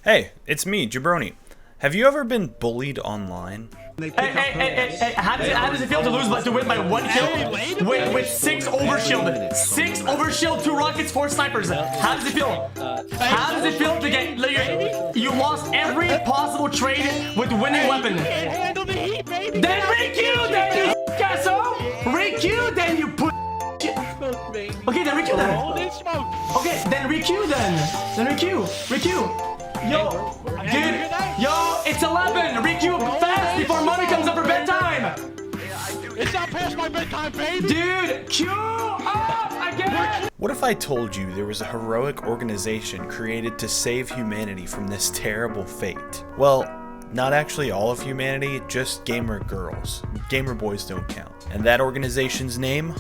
Hey, it's me, Jabroni. Have you ever been bullied online? Hey, how does it feel to lose but to win by 1 kill with 6 overshield? 6 overshield, 2 rockets, 4 snipers. How does it feel? How does it feel to get you lost every possible trade with winning weapon? Then RQ, then you asshole! RQ, then you put. Okay, then RQ then. Okay, then RQ then. Then RQ. Yo, dude, yo, it's 11. RQ fast before mommy comes up for bedtime. It's not past my bedtime, baby. Dude, queue up again. What if I told you there was a heroic organization created to save humanity from this terrible fate? Well, not actually all of humanity, just gamer girls. Gamer boys don't count. And that organization's name?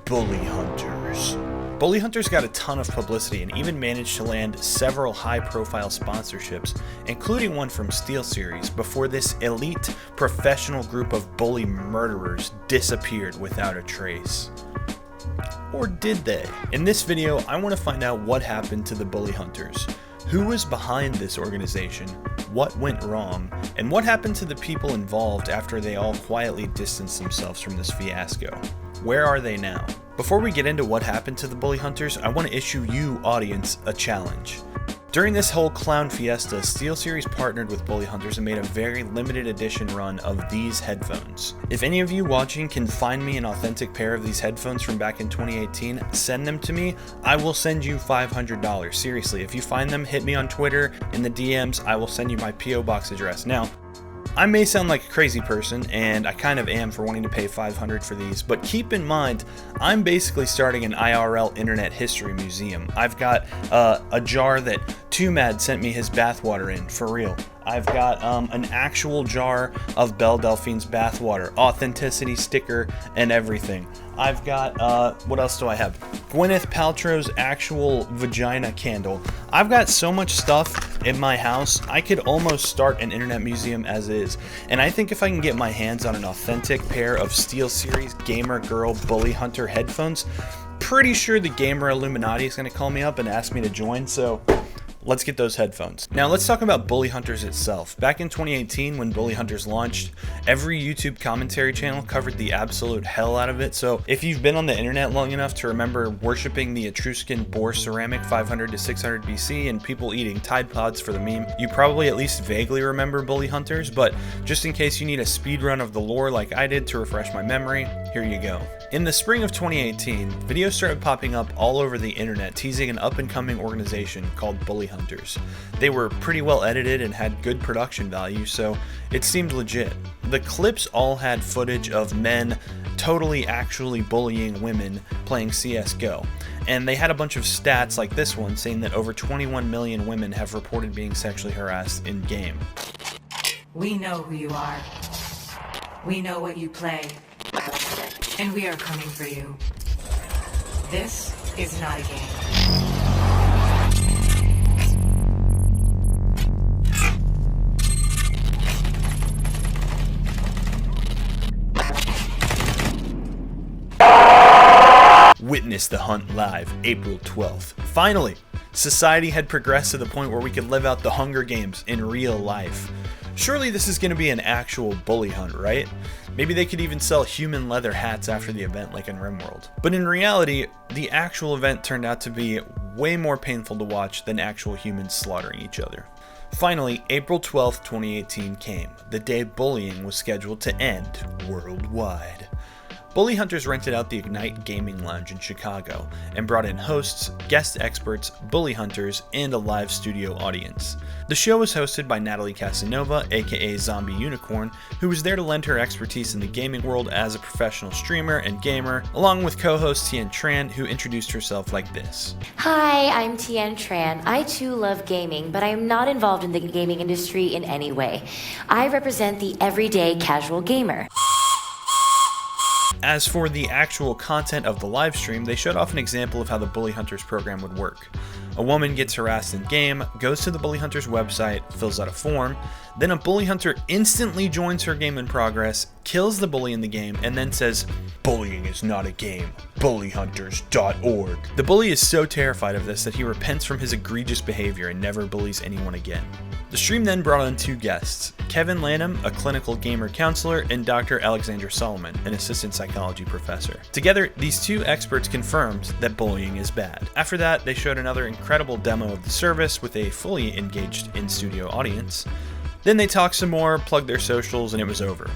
Bully Hunters. Bully Hunters got a ton of publicity and even managed to land several high-profile sponsorships, including one from SteelSeries, before this elite professional group of bully murderers disappeared without a trace. Or did they? In this video, I want to find out what happened to the Bully Hunters. Who was behind this organization? What went wrong? And what happened to the people involved after they all quietly distanced themselves from this fiasco? Where are they now? Before we get into what happened to the Bully Hunters, I want to issue you, audience, a challenge. During this whole clown fiesta, SteelSeries partnered with Bully Hunters and made a very limited edition run of these headphones. If any of you watching can find me an authentic pair of these headphones from back in 2018, send them to me. I will send you $500. Seriously, if you find them, hit me on Twitter in the DMs. I will send you my P.O. Box address. Now, I may sound like a crazy person, and I kind of am for wanting to pay $500 for these, but keep in mind, I'm basically starting an IRL internet history museum. I've got a jar that 2Mad sent me his bathwater in, for real. I've got an actual jar of Belle Delphine's bathwater, authenticity sticker, and everything. I've got, what else do I have? Gwyneth Paltrow's actual vagina candle. I've got so much stuff in my house, I could almost start an internet museum as is. And I think if I can get my hands on an authentic pair of SteelSeries Gamer Girl Bully Hunter headphones, pretty sure the Gamer Illuminati is going to call me up and ask me to join, so let's get those headphones. Now let's talk about Bully Hunters itself. Back in 2018 when Bully Hunters launched, every YouTube commentary channel covered the absolute hell out of it, so if you've been on the internet long enough to remember worshipping the Etruscan boar ceramic 500 to 600 BC and people eating Tide Pods for the meme, you probably at least vaguely remember Bully Hunters, but just in case you need a speed run of the lore like I did to refresh my memory, here you go. In the spring of 2018, videos started popping up all over the internet teasing an up-and-coming organization called Bully Hunters. They were pretty well edited and had good production value, so it seemed legit. The clips all had footage of men totally actually bullying women playing CSGO, and they had a bunch of stats like this one saying that over 21 million women have reported being sexually harassed in-game. We know who you are. We know what you play. And we are coming for you. This is not a game. Witness the hunt live, April 12th. Finally, society had progressed to the point where we could live out the Hunger Games in real life. Surely this is going to be an actual bully hunt, right? Maybe they could even sell human leather hats after the event like in RimWorld. But in reality, the actual event turned out to be way more painful to watch than actual humans slaughtering each other. Finally, April 12th, 2018 came, the day bullying was scheduled to end worldwide. Bully Hunters rented out the Ignite Gaming Lounge in Chicago and brought in hosts, guest experts, bully hunters, and a live studio audience. The show was hosted by Natalie Casanova, aka Zombiunicorn, who was there to lend her expertise in the gaming world as a professional streamer and gamer, along with co-host Tien Tran, who introduced herself like this. Hi, I'm Tien Tran. I too love gaming, but I am not involved in the gaming industry in any way. I represent the everyday casual gamer. As for the actual content of the live stream, they showed off an example of how the Bully Hunters program would work. A woman gets harassed in game, goes to the Bully Hunters website, fills out a form, then a bully hunter instantly joins her game in progress, kills the bully in the game, and then says, "Bullying is not a game, bullyhunters.org." The bully is so terrified of this that he repents from his egregious behavior and never bullies anyone again. The stream then brought on 2 guests, Kevin Lanham, a clinical gamer counselor, and Dr. Alexandra Solomon, an assistant psychology professor. Together, these 2 experts confirmed that bullying is bad. After that, they showed another incredible demo of the service with a fully engaged in-studio audience. Then they talked some more, plugged their socials, and it was over.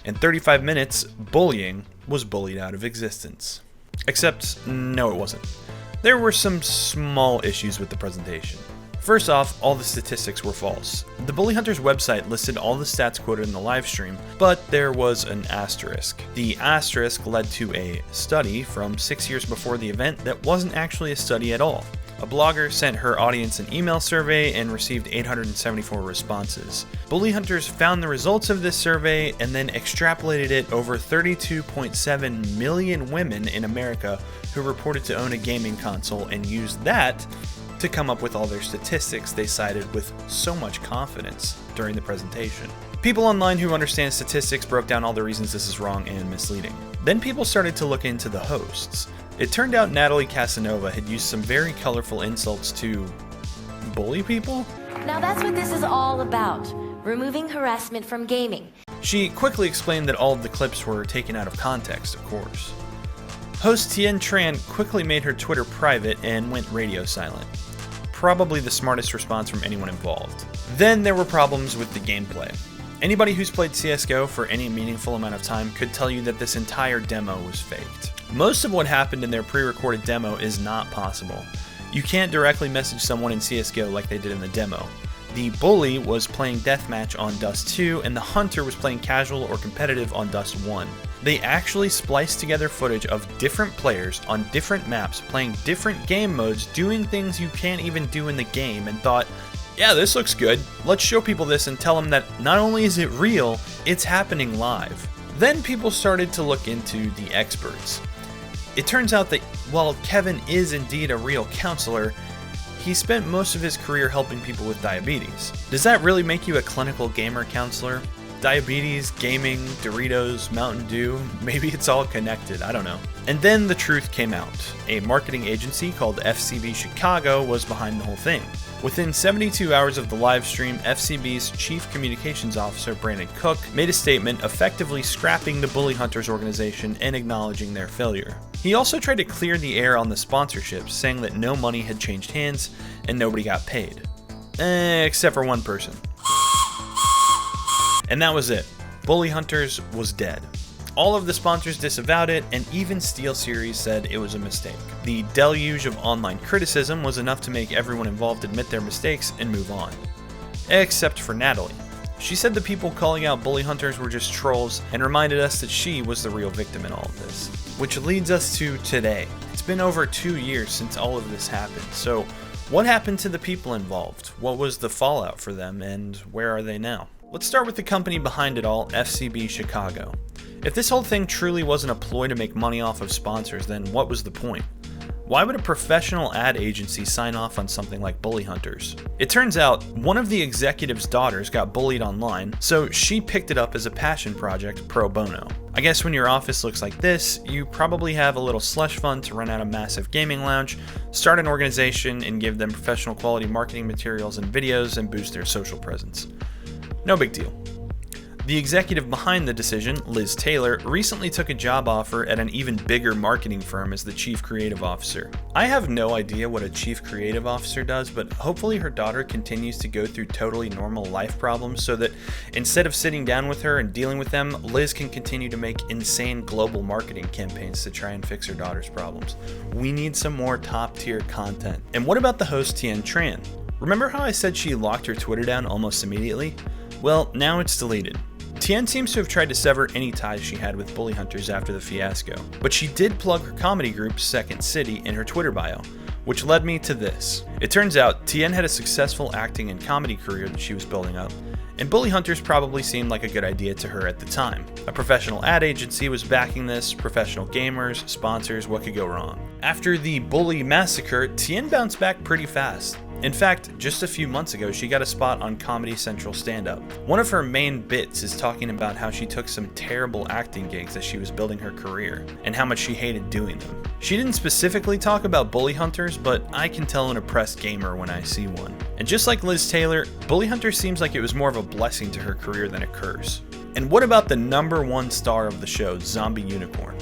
In 35 minutes, bullying was bullied out of existence. Except, no it wasn't. There were some small issues with the presentation. First off, all the statistics were false. The Bully Hunters website listed all the stats quoted in the live stream, but there was an asterisk. The asterisk led to a study from 6 years before the event that wasn't actually a study at all. A blogger sent her audience an email survey and received 874 responses. Bully Hunters found the results of this survey and then extrapolated it over 32.7 million women in America who reported to own a gaming console and used that to come up with all their statistics they cited with so much confidence during the presentation. People online who understand statistics broke down all the reasons this is wrong and misleading. Then people started to look into the hosts. It turned out Natalie Casanova had used some very colorful insults to bully people. Now that's what this is all about. Removing harassment from gaming. She quickly explained that all of the clips were taken out of context, of course. Host Tien Tran quickly made her Twitter private and went radio silent. Probably the smartest response from anyone involved. Then there were problems with the gameplay. Anybody who's played CSGO for any meaningful amount of time could tell you that this entire demo was faked. Most of what happened in their pre-recorded demo is not possible. You can't directly message someone in CSGO like they did in the demo. The bully was playing deathmatch on Dust 2 and the hunter was playing casual or competitive on Dust 1. They actually spliced together footage of different players on different maps playing different game modes doing things you can't even do in the game and thought, yeah, this looks good. Let's show people this and tell them that not only is it real, it's happening live. Then people started to look into the experts. It turns out that while Kevin is indeed a real counselor, he spent most of his career helping people with diabetes. Does that really make you a clinical gamer counselor? Diabetes, gaming, Doritos, Mountain Dew, maybe it's all connected, I don't know. And then the truth came out. A marketing agency called FCB Chicago was behind the whole thing. Within 72 hours of the live stream, FCB's Chief Communications Officer Brandon Cook made a statement effectively scrapping the Bully Hunters organization and acknowledging their failure. He also tried to clear the air on the sponsorships, saying that no money had changed hands and nobody got paid. Except for one person. And that was it. Bully Hunters was dead. All of the sponsors disavowed it, and even SteelSeries said it was a mistake. The deluge of online criticism was enough to make everyone involved admit their mistakes and move on. Except for Natalie. She said the people calling out Bully Hunters were just trolls and reminded us that she was the real victim in all of this. Which leads us to today. It's been over 2 years since all of this happened, so what happened to the people involved? What was the fallout for them, and where are they now? Let's start with the company behind it all, FCB Chicago. If this whole thing truly wasn't a ploy to make money off of sponsors, then what was the point? Why would a professional ad agency sign off on something like Bully Hunters? It turns out one of the executive's daughters got bullied online, so she picked it up as a passion project pro bono. I guess when your office looks like this, you probably have a little slush fund to rent out a massive gaming lounge, start an organization, and give them professional quality marketing materials and videos and boost their social presence. No big deal. The executive behind the decision, Liz Taylor, recently took a job offer at an even bigger marketing firm as the chief creative officer. I have no idea what a chief creative officer does, but hopefully her daughter continues to go through totally normal life problems so that instead of sitting down with her and dealing with them, Liz can continue to make insane global marketing campaigns to try and fix her daughter's problems. We need some more top tier content. And what about the host Tien Tran? Remember how I said she locked her Twitter down almost immediately? Well, now it's deleted. Tien seems to have tried to sever any ties she had with Bully Hunters after the fiasco, but she did plug her comedy group Second City in her Twitter bio, which led me to this. It turns out Tien had a successful acting and comedy career that she was building up, and Bully Hunters probably seemed like a good idea to her at the time. A professional ad agency was backing this, professional gamers, sponsors, what could go wrong? After the Bully massacre, Tien bounced back pretty fast. In fact, just a few months ago, she got a spot on Comedy Central stand-up. One of her main bits is talking about how she took some terrible acting gigs as she was building her career, and how much she hated doing them. She didn't specifically talk about Bully Hunters, but I can tell an oppressed gamer when I see one. And just like Liz Taylor, Bully Hunters seems like it was more of a blessing to her career than a curse. And what about the #1 star of the show, Zombiunicorn?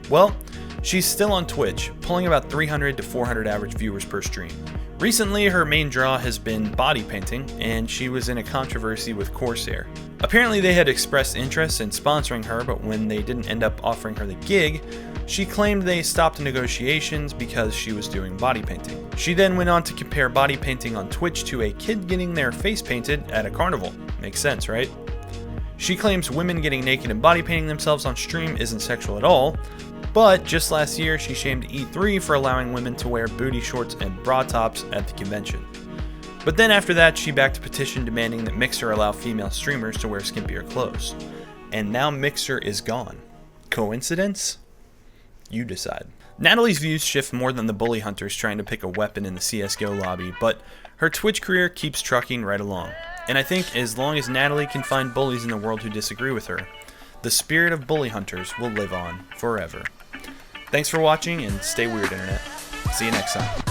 Well, she's still on Twitch, pulling about 300 to 400 average viewers per stream. Recently, her main draw has been body painting, and she was in a controversy with Corsair. Apparently, they had expressed interest in sponsoring her, but when they didn't end up offering her the gig, she claimed they stopped negotiations because she was doing body painting. She then went on to compare body painting on Twitch to a kid getting their face painted at a carnival. Makes sense, right? She claims women getting naked and body painting themselves on stream isn't sexual at all, but just last year she shamed E3 for allowing women to wear booty shorts and bra tops at the convention. But then after that, she backed a petition demanding that Mixer allow female streamers to wear skimpier clothes. And now Mixer is gone. Coincidence? You decide. Natalie's views shift more than the Bully Hunters trying to pick a weapon in the CSGO lobby, but her Twitch career keeps trucking right along. And I think as long as Natalie can find bullies in the world who disagree with her, the spirit of Bully Hunters will live on forever. Thanks for watching, and stay weird, Internet. See you next time.